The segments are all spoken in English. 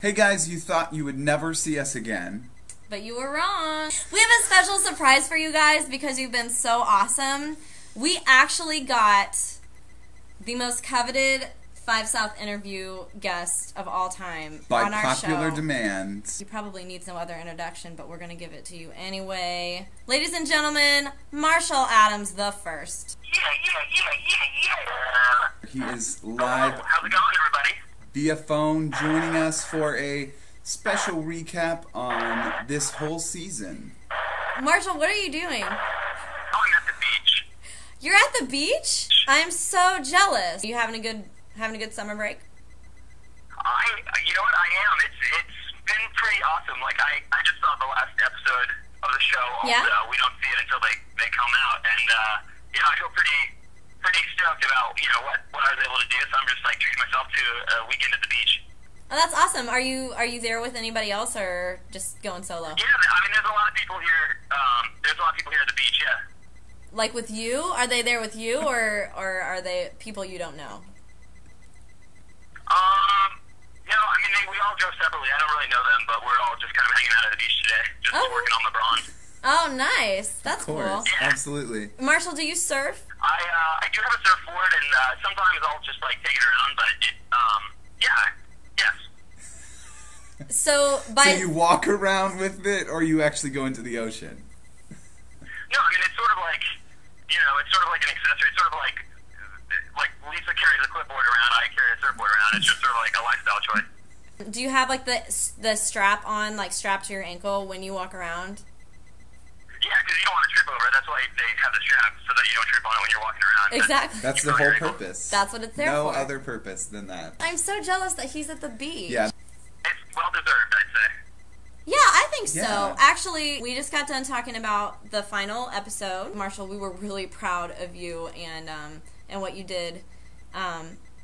Hey guys, you thought you would never see us again. But you were wrong. We have a special surprise for you guys because you've been so awesome. We actually got the most coveted 5 South interview guest of all time on our show. By popular demand. You probably need no other introduction, but we're going to give it to you anyway. Ladies and gentlemen, Marshall Adams the First. He is live. Hello. How's it going, everybody? Via phone, joining us for a special recap on this whole season. Marshall, what are you doing? I'm at the beach. You're at the beach? I'm so jealous. Are you having a good summer break? You know what, I am. It's been pretty awesome. Like, I just saw the last episode of the show. Yeah? We don't see it until they come out. And, I feel pretty stoked about, what I was able to do. So I'm just, treating myself to a weekend at the beach. Oh, that's awesome. Are you there with anybody else or just going solo? Yeah, there's a lot of people here. There's a lot of people here at the beach, yeah. Like with you? Are they there with you or are they people you don't know? We all go separately. I don't really know them, but we're all just kind of hanging out at the beach today, just working on the bronze. Oh, nice. That's cool. Yeah. Absolutely. Marshall, do you surf? I do have a surfboard, and sometimes I'll just take it around, but yes. So So you walk around with it, or you actually go into the ocean? No, it's sort of like, it's sort of like an accessory. It's sort of like Lisa carries a clipboard around, I carry a surfboard around. It's just sort of like a lifestyle choice. Do you have the strap on, strapped to your ankle when you walk around? Yeah, because you don't want to trip over it. That's why they have the strap, so that you don't trip on it when you're walking around. Exactly. That's the whole purpose. That's what it's there for. No other purpose than that. I'm so jealous that he's at the beach. Yeah. It's well-deserved, I'd say. Yeah, I think so. Yeah. Actually, we just got done talking about the final episode. Marshall, we were really proud of you and what you did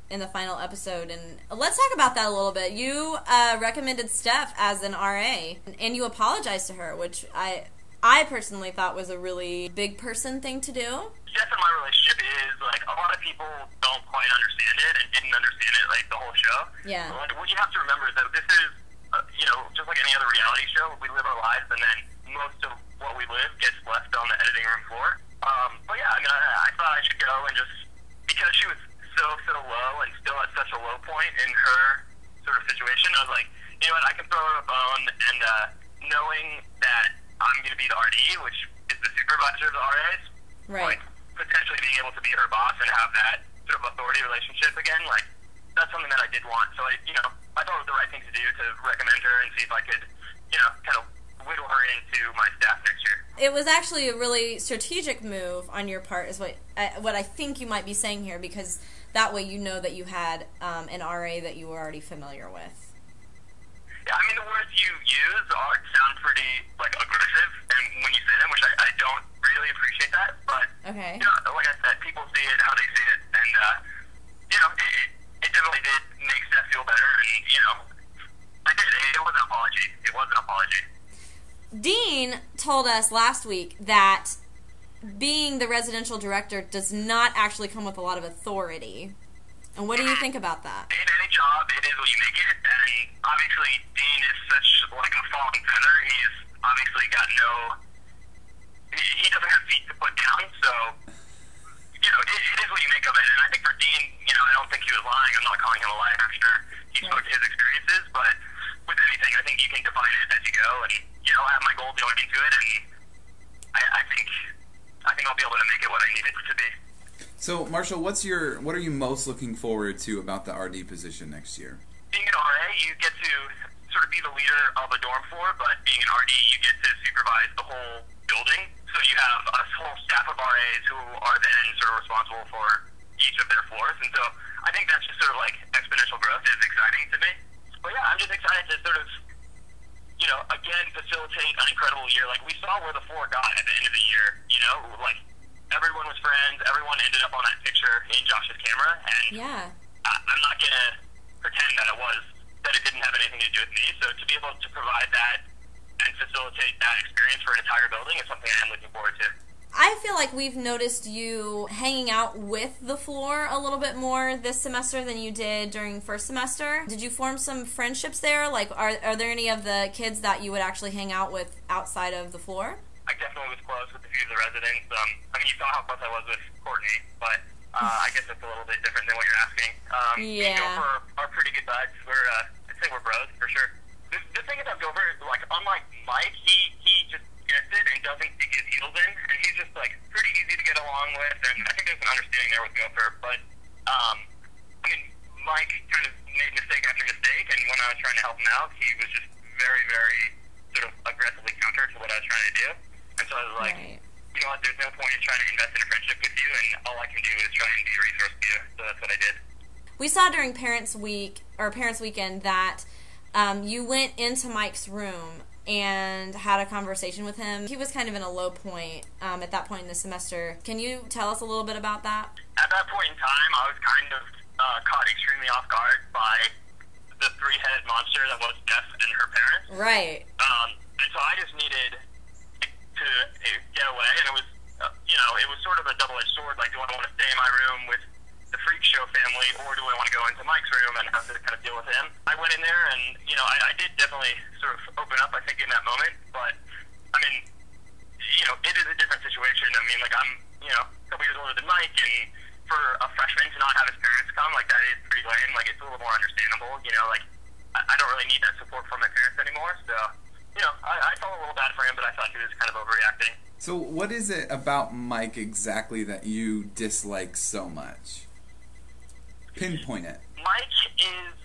in the final episode. And let's talk about that a little bit. You recommended Steph as an RA, and you apologized to her, which I personally thought was a really big person thing to do. Steph and my relationship is, a lot of people don't quite understand it and didn't understand it, the whole show. Yeah. What you have to remember is that this is, just like any other reality show, we live our lives, and then most of what we live gets left on the editing room floor. But yeah, I thought I should go and just, because she was so low and still at such a low point in her sort of situation, I was like, you know what, I can throw her a bone, and knowing that I'm going to be the RD, which is the supervisor of the RAs, Right. Potentially being able to be her boss and have that sort of authority relationship again, that's something that I did want. So, I thought it was the right thing to do to recommend her and see if I could, kind of whittle her into my staff next year. It was actually a really strategic move on your part, is what I think you might be saying here, because that way you know that you had an RA that you were already familiar with. Yeah, the words you use sound pretty, aggressive, and when you say them, which I don't really appreciate that, but, Okay. Like I said, people see it how they see it, and, it definitely did make Steph feel better, and, I did. It was an apology. It was an apology. Dean told us last week that being the residential director does not actually come with a lot of authority. And what do you think about that? In any job, it is what you make it, and obviously Dean is such a falling feather. He's obviously got he doesn't have feet to put down, so, it is what you make of it. And I think for Dean, I don't think he was lying. I'm not calling him a liar after he spoke to his experiences, but with anything, I think you can define it as you go, and, I have my goals going into it, and I think I'll be able to make it what I need it to be. So, Marshall, what are you most looking forward to about the RD position next year? Being an RA, you get to sort of be the leader of a dorm floor, but being an RD, you get to supervise the whole building. So you have a whole staff of RAs who are then sort of responsible for each of their floors. And so I think that's just sort of exponential growth is exciting to me. But yeah, I'm just excited to sort of, again, facilitate an incredible year. We saw where the floor got at the end of the year, everyone was friends, everyone ended up on that picture in Josh's camera, and Yeah. I'm not going to pretend that it didn't have anything to do with me. So to be able to provide that and facilitate that experience for an entire building is something I am looking forward to. I feel like we've noticed you hanging out with the floor a little bit more this semester than you did during first semester. Did you form some friendships there? Like, are there any of the kids that you would actually hang out with outside of the floor? I definitely was close with a few of the residents. I mean, you saw how close I was with Courtney, but I guess it's a little bit different than what you're asking. Yeah. Gopher are pretty good buds. I'd say we're bros, for sure. The thing about Gopher, like, unlike Mike, he just gets it and doesn't dig his heels in, and he's just, like, pretty easy to get along with, and I think there's an understanding there with Gopher, but, I mean, Mike kind of made mistake after mistake, and when I was trying to help him out, he was just very, very sort of aggressively counter to what I was trying to do, and so I was like, Right. You know what, there's no point in trying to invest in a friendship with you, and all I can do is try and be a resource to you, so that's what I did. We saw during Parents Week, or Parents Weekend, that you went into Mike's room and had a conversation with him. He was kind of in a low point at that point in the semester. Can you tell us a little bit about that? At that point in time, I was kind of caught extremely off guard by the three-headed monster that was Steph and her parents. Right. And so I just needed to get away, and it was, it was sort of a double-edged sword. Like, do I want to stay in my room with the Freak Show family, or do I want to go into Mike's room and have to kind of deal with him? I went in there, and, I did definitely sort of open up, I think, in that moment, but, I mean, it is a different situation. I mean, like, I'm, a couple years older than Mike, and for a freshman to not have his parents come, like, that is pretty lame. Like, it's a little more understandable, like, I don't really need that support from my parents anymore, so, I felt a little bad for him, but I thought he was kind of overreacting. So what is it about Mike exactly that you dislike so much? Pinpoint it. Mike is...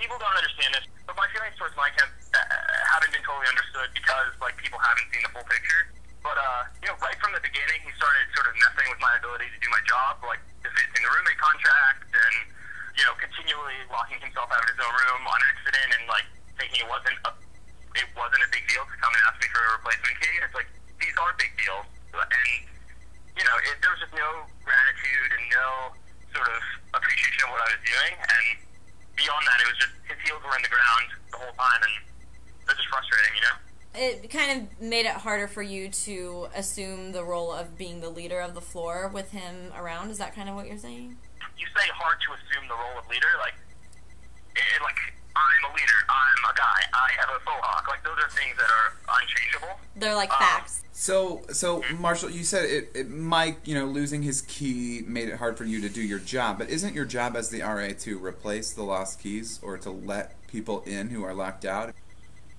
People don't understand this, but my feelings towards Mike haven't been totally understood because, like, people haven't seen the full picture. But, right from the beginning, he started sort of messing with my ability to do my job, like defacing the roommate contract and, continually locking himself out of his own room on accident and, like, thinking it wasn't a big deal to come and ask me for a replacement key. It's like, these are big deals. And, there was just no gratitude and no sort of appreciation of what I was doing. And beyond that, it was just his heels were in the ground the whole time, and it was just frustrating, It kind of made it harder for you to assume the role of being the leader of the floor with him around. Is that kind of what you're saying? You say hard to assume the role of leader, like I'm a leader, I'm a guy, I have a faux hawk. Like, those are things that are unchangeable. They're like facts. So Marshall, you said Mike, losing his key made it hard for you to do your job, but isn't your job as the RA to replace the lost keys or to let people in who are locked out?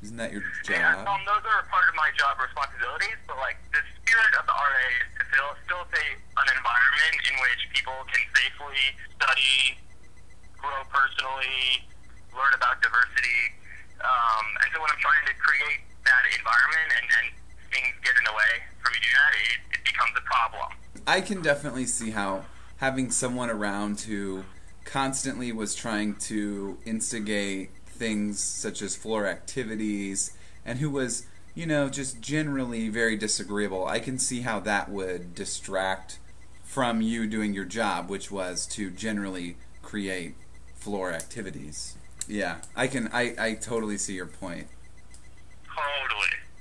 Isn't that your job? Yeah, those are part of my job responsibilities, but, like, the spirit of the RA is to facilitate an environment in which people can safely study, grow personally, learn about diversity, and so when I'm trying to create that environment and things get in the way for me doing that, it becomes a problem. I can definitely see how having someone around who constantly was trying to instigate things such as floor activities and who was, just generally very disagreeable, I can see how that would distract from you doing your job, which was to generally create floor activities. Yeah, I totally see your point. Totally.